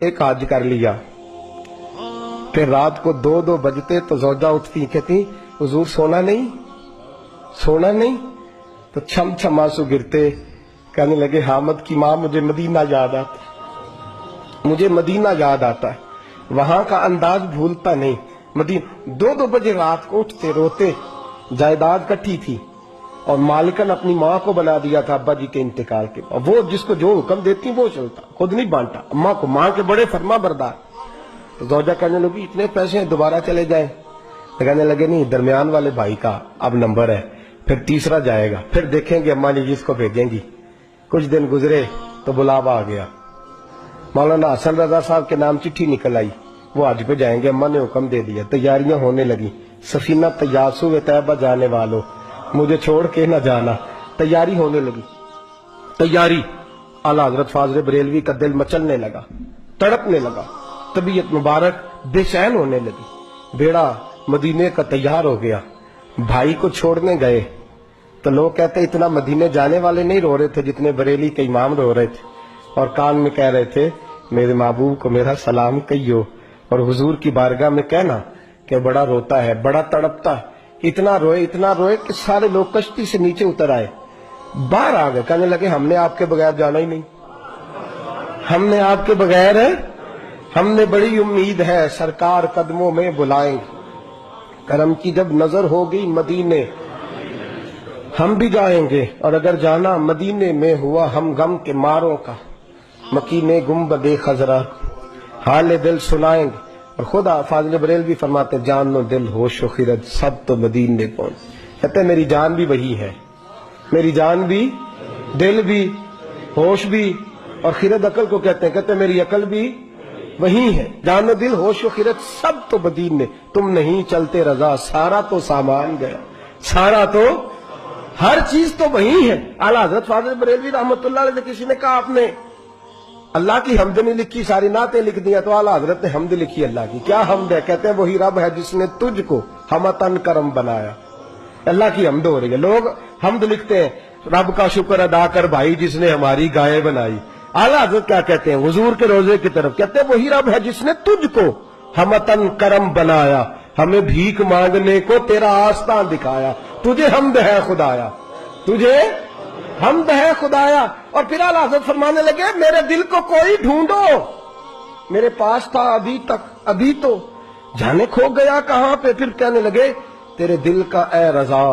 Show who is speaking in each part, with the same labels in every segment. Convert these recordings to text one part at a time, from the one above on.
Speaker 1: एक हज कर लिया। फिर रात को 2-2 बजते तो ज़ौजा उठती, कहती हुजूर सोना नहीं, सोना नहीं। तो छम छम आंसू गिरते, कहने लगे हामद की माँ मुझे मदीना याद आता, मुझे मदीना याद आता है, वहां का अंदाज भूलता नहीं। मदीना 2-2 बजे रात को उठते रोते। जायदाद इकट्ठी थी और मालिकन अपनी माँ को बना दिया था अब्बा जी के इंतकाल के बाद। वो जिसको जो हुक्म देती वो चलता, खुद नहीं बांटा। अम्मा को, माँ के बड़े फरमा बरदार। तो ज़ौजा कहने लगी इतने पैसे हैं दोबारा चले जाएं। तो कहने लगे नहीं, दरमियान वाले भाई का अब नंबर है, फिर तीसरा जाएगा, फिर देखेंगे अम्मा जी जिसको भेजेंगी। कुछ दिन गुजरे तो बुलावा आ गया, मौलाना हसन रजा साहब के नाम चिट्ठी निकल आई, वो हज पे जाएंगे, अम्मा ने हुक्म दे दिया। तैयारियां होने लगी, सफीना तयासु व तैबा जाने वालों, मुझे छोड़ के न जाना। तैयारी होने लगी, तैयारी। आला हजरत फाजल बरेलवी का दिल मचलने लगा, तड़पने लगा, तबीयत मुबारक बेचैन होने लगी। बेड़ा मदीने का तैयार हो गया। भाई को छोड़ने गए तो लोग कहते इतना मदीने जाने वाले नहीं रो रहे थे जितने बरेली के इमाम रो रहे थे, और कान में कह रहे थे मेरे महबूब को मेरा सलाम कहियो, और हुजूर की बारगाह में कहना कि बड़ा रोता है, बड़ा तड़पता है। इतना रोए कि सारे लोग कश्ती से नीचे उतर आए, बाहर आ गए, कहने लगे हमने आपके बगैर जाना ही नहीं, हमने आपके बगैर है, हमने बड़ी उम्मीद है सरकार कदमों में बुलाएंगे, करम की जब नजर होगी मदीने हम भी जाएंगे, और अगर जाना मदीने में हुआ हम गम के मारों का, मकीने गुम्बदे खजरा हाल दिल सुनाएंगे। और खुदा फाजिल बरेलवी फरमाते जान लो दिल होश व खिरत सब तो मदीने पहुंच। कहते मेरी जान भी वही है, मेरी जान भी, दिल भी, होश भी, और खिरत अकल को कहते हैं, कहते मेरी अकल भी वही है। जानो दिल होश व खिरत सब तो मदीने, तुम नहीं चलते रजा सारा तो सामान गया, सारा तो हर चीज तो वही है। आला हजरत फाजिल बरेलवी रहमतुल्लाह अलैह किसी ने कहा आपने अल्लाह की हमद नहीं लिखी, सारी नातें लिख दिया, तो आला हजरत ने हमद लिखी अल्लाह की। क्या हमद है? कहते हैं वही रब है जिसने तुझको हमतन करम बनाया। अल्लाह की हमद हो रही है। लोग हमद लिखते हैं रब का शुक्र अदा कर भाई जिसने हमारी गाय बनाई। आला हजरत क्या कहते हैं हुजूर के रोजे की तरफ, कहते हैं वही रब है जिसने तुझको हमतन करम बनाया, हमें भीख मांगने को तेरा आस्तान दिखाया, तुझे हमद है खुदाया, तुझे हमद है खुदाया। और फिर आला हज़रत फरमाने लगे मेरे दिल को कोई ढूंढो, मेरे पास था अभी तक, अभी तो जाने खो गया कहां पे। फिर कहने लगे तेरे दिल का ए रजा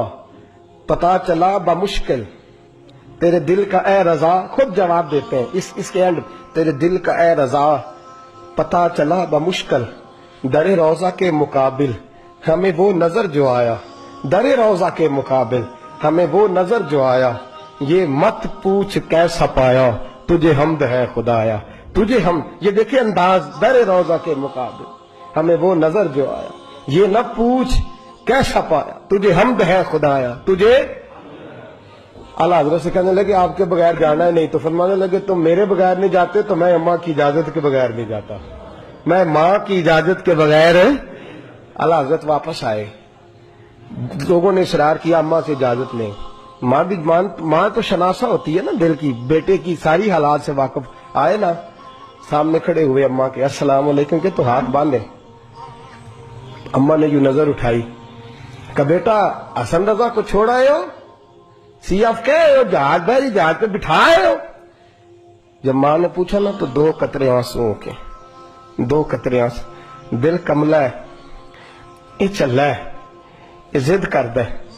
Speaker 1: पता चला बमुश्किल, तेरे दिल का ए रजा, खुद जवाब देते हैं इसके एंड, तेरे दिल का ए रजा पता चला बमुश्किल, दरे रोजा के मुकाबिल हमें वो नजर जो आया, दरे रोजा के मुकाबिल हमें वो नजर जो आया, ये मत पूछ कैसा पाया, तुझे हमद है खुदाया, तुझे हम, ये देखिए अंदाज, दरे रोजा के मुकाबिल हमें वो नजर जो आया, ये न पूछ कैसा पाया, तुझे हमद है खुदाया, तुझे। आला हज़रत से कहने लगे आपके बगैर जाना है नहीं, तो फरमाने लगे तुम मेरे बगैर नहीं जाते तो मैं अम्मा की इजाजत के बगैर नहीं जाता, मैं माँ की इजाजत के बगैर। आला हज़रत वापस आए, लोगों ने इसरार किया अम्मा से इजाजत लें। माँ भी माँ तो शनासा होती है ना दिल की, बेटे की सारी हालात से वाकिफ। आए ना, सामने खड़े हुए अम्मा के, अस्सलाम वालेकुम के, तो हाथ बांधे। अम्मा ने यूं नजर उठाई, कहा बेटा हसन रजा को छोड़ आए हो, सीएफ के जहाज भाई जहाज पे बिठाए हो। जब माँ ने पूछा ना तो 2 कतरे आंसुओं के, 2 कतरे आंसू, दिल कमला है, ये चल रहा है, ये जिद करता है।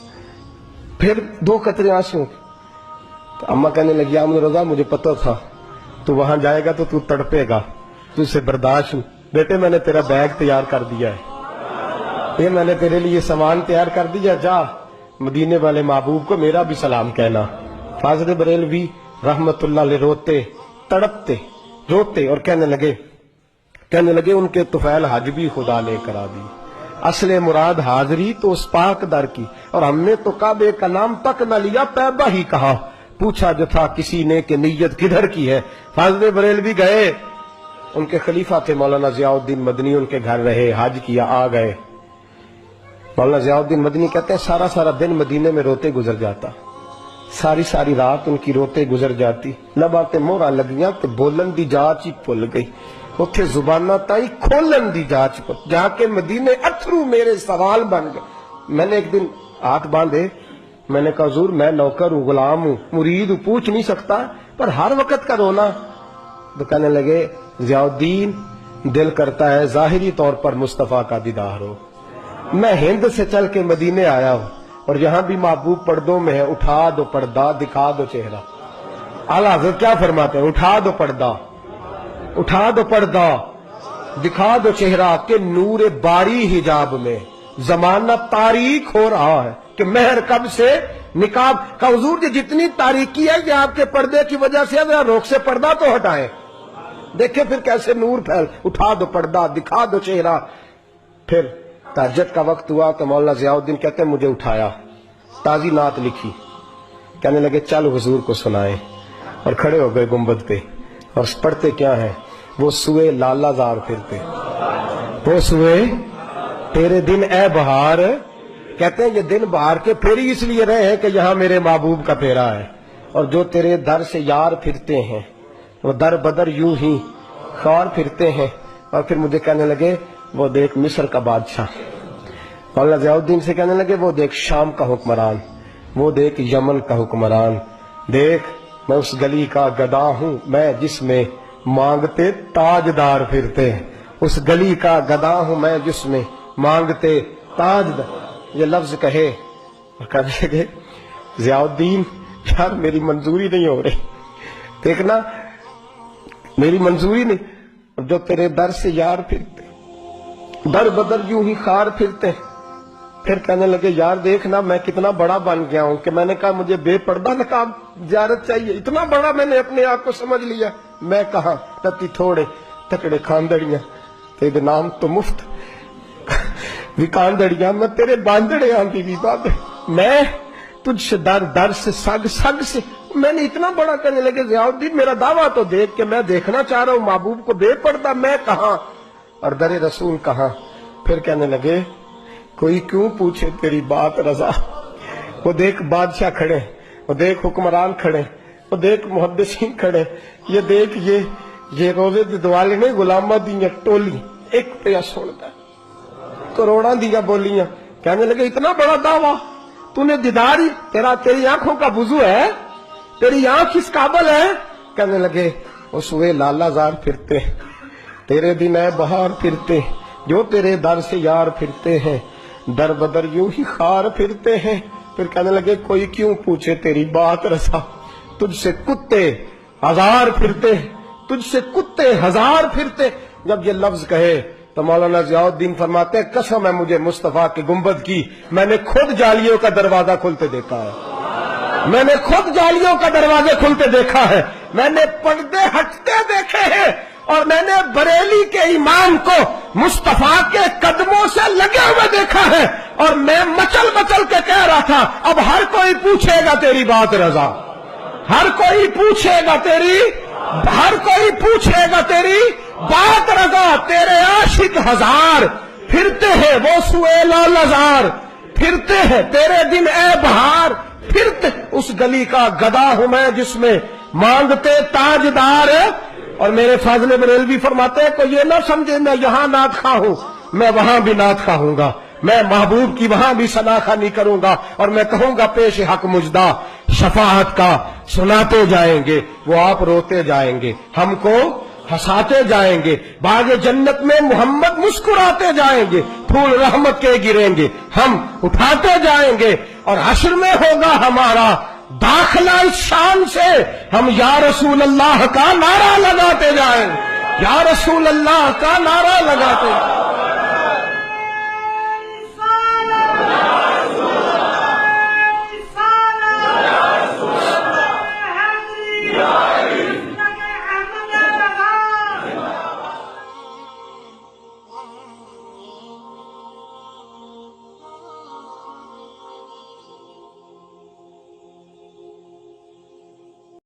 Speaker 1: फिर 2 कतरे आंसू। तो अम्मा कहने लगी आमद रजा मुझे पता था तू वहां जाएगा तो तू तड़पेगा, तुझसे बर्दाश्त। बेटे मैंने तेरा बैग तैयार कर दिया है, ये मैंने तेरे लिए सामान तैयार कर दिया, जा मदीने वाले महबूब को मेरा भी सलाम कहना। फाजिल बरेलवी रहमतुल्लाह अलैह रोते तड़पते रोते और कहने लगे उनके तुफैल हज भी खुदा ने करा दी, असले मुराद हाजरी तो उस पाक दर की, और हमने तो काबे का नाम तक न लिया, पैबा ही कहा, पूछा जो था किसी ने कि नीयत किधर की है। फाजिल बरेलवी गए, उनके खलीफा थे मौलाना जियाउद्दीन मदनी, उनके घर रहे, हज किया, आ गए। मौलाना जियाउद्दीन मदनी कहते हैं सारा सारा दिन मदीने में रोते गुजर जाता, सारी सारी रात उनकी रोते गुजर जाती, लबाते मोहरा लगियां ते बोलन दी जाच ही भुल गई। اتھے زبانہ تائی کھولن دی جاچ کو جا کے مدینے اتھرو میرے سوال بن گئے. میں نے ایک دن ہاتھ باندھے, میں نے کہا حضور میں نوکر ہوں, غلام ہوں, مرید ہوں, پوچھ نہیں سکتا, پر ہر وقت کا رونا. تو کہنے لگے ضیاء الدین دل کرتا ہے ظاہری طور پر مصطفیٰ کا دیدار ہو. میں ہند سے چل کے مدینے آیا ہوں اور یہاں بھی محبوب پردوں میں ہے, اٹھا دو پردہ دکھا دو چہرہ. اعلیٰ حضرت کیا فرماتے ہیں؟ اٹھا دو پردہ, اٹھا دو پردہ دکھا دو چہرہ کہ نور باری حجاب میں زمانہ تاریک ہو رہا ہے کہ مہر کب سے نقاب کا. حضور جی جتنی تاریکی ہے یہ آپ کے پردے کی وجہ سے, ذرا روک سے پردہ تو ہٹائیں, دیکھیں پھر کیسے نور پھیل. اٹھا دو پردہ دکھا دو چہرہ. پھر تہجد کا وقت ہوا تو مولانا ضیاء الدین کہتے ہیں مجھے اٹھایا, تازی نعت لکھی, کہنے لگے چل حضور کو سنائیں, اور کھڑے ہو گئے گنبد پہ اور پڑھتے کیا ہیں؟ وہ سوئے لالا زار پھرتے, وہ سوئے تیرے دن اے بہار. کہتے ہیں یہ دن بہار کے پھیری اس لیے رہے ہیں کہ یہاں میرے محبوب کا پھیرا ہے, اور جو تیرے در سے یار پھرتے ہیں وہ در بدر یوں ہی خار پھرتے ہیں. اور پھر مجھے کہنے لگے وہ دیکھ مصر کا بادشاہ. مولانا ضیاء الدین سے کہنے لگے وہ دیکھ شام کا حکمران, وہ دیکھ یمن کا حکمران. دیکھ میں اس گلی کا گدا ہوں میں جس میں مانگتے تاجدار پھرتے ہیں, اس گلی کا گدا ہوں میں جس میں مانگتے تاجدار. یہ لفظ کہے اور کہنے لگے ضیاء الدین یار میری منظوری نہیں ہو رہی, دیکھنا میری منظوری نہیں. جو تیرے در سے یار پھرتے در بدر یوں ہی خار پھرتے. پھر کہنے لگے یار دیکھنا میں کتنا بڑا بن گیا ہوں کہ میں نے کہا مجھے بے پردہ نقاب زیارت چاہیے, اتنا بڑا میں نے اپنے آپ کو سمجھ لیا. میں کہاں تتی تھوڑے تکڑے کھاندڑیاں تیرے نام تو مفت وکاندڑیاں, میں تیرے باندڑے آندھی بھی بات, میں تجھ سے در در سے سگ سگ سے. میں نے اتنا بڑا کرنے لگے ضیاء الدین میرا دعویٰ تو دیکھ کہ میں دیکھنا چاہ رہا ہوں محبوب کو بے پردہ, میں کہاں اور در رسول کہاں. پھر کہنے لگے کوئی کیوں پوچھے تیری بات رضا. وہ دیکھ بادشاہ کھڑے, وہ دیکھ حکمران کھڑے, وہ دیکھ محدثین کھڑے, یہ دیکھ یہ روزے دے دوالے نے غلامہ دیاں ٹولی ایک پہ سنتا کروڑاں دیا بولیاں. کہنے لگے اتنا بڑا دعویٰ تو نے دیداری, تیری آنکھوں کا وضو ہے, تیری آنکھ اس قابل ہے. کہنے لگے وہ سوئے لالا زار پھرتے, تیرے دن اے بہار پھرتے, جو تیرے در سے یار پھرتے ہیں در بدر یوں ہی خار پھرتے ہیں. پھر کہنے لگے کوئی کیوں پوچھے تیری بات رسا, تجھ سے کتے ہزار پھرتے, تجھ سے کتے ہزار پھرتے. جب یہ لفظ کہے تو مولانا ضیاء الدین فرماتے ہیں قسم ہے مجھے مصطفیٰ کے گنبد کی, میں نے خود جالیوں کا دروازہ کھلتے دیکھا ہے, میں نے خود جالیوں کا دروازے کھلتے دیکھا ہے, میں نے پردے ہٹتے دیکھے ہیں, اور میں نے بریلی کے امام کو مصطفیٰ کے قدموں سے لگے ہوئے دیکھا ہے. اور میں مچل مچل کے کہہ رہا تھا اب ہر کوئی پوچھے گا تیری بات رضا, ہر کوئی پوچھے گا تیری, ہر کوئی پوچھے گا تیری بات رضا. تیرے عاشق ہزار پھرتے ہیں وہ سوئے لالزار پھرتے ہیں, تیرے دن اے بہار پھرتے, اس گلی کا گدا ہوں میں جس میں مانگتے تاجدار. اور میرے فاضل بریلوی فرماتے ہیں کوئی یہ نہ سمجھے میں یہاں نعت خواہ ہوں, میں وہاں بھی نعت خواہ ہوں گا, میں محبوب کی وہاں بھی ثناخوانی کروں گا, اور میں کہوں گا پیش حق مجدہ شفاعت کا سناتے جائیں گے, وہ آپ روتے جائیں گے, ہم کو ہنساتے جائیں گے, باغ جنت میں محمد مسکراتے جائیں گے, پھول رحمت کے گریں گے, ہم اٹھاتے جائیں گے, اور حشر میں ہوگا ہمارا داخلہ اس شان سے, ہم یا رسول اللہ کا نعرہ لگاتے جائیں, یا رسول اللہ کا نعرہ لگاتے.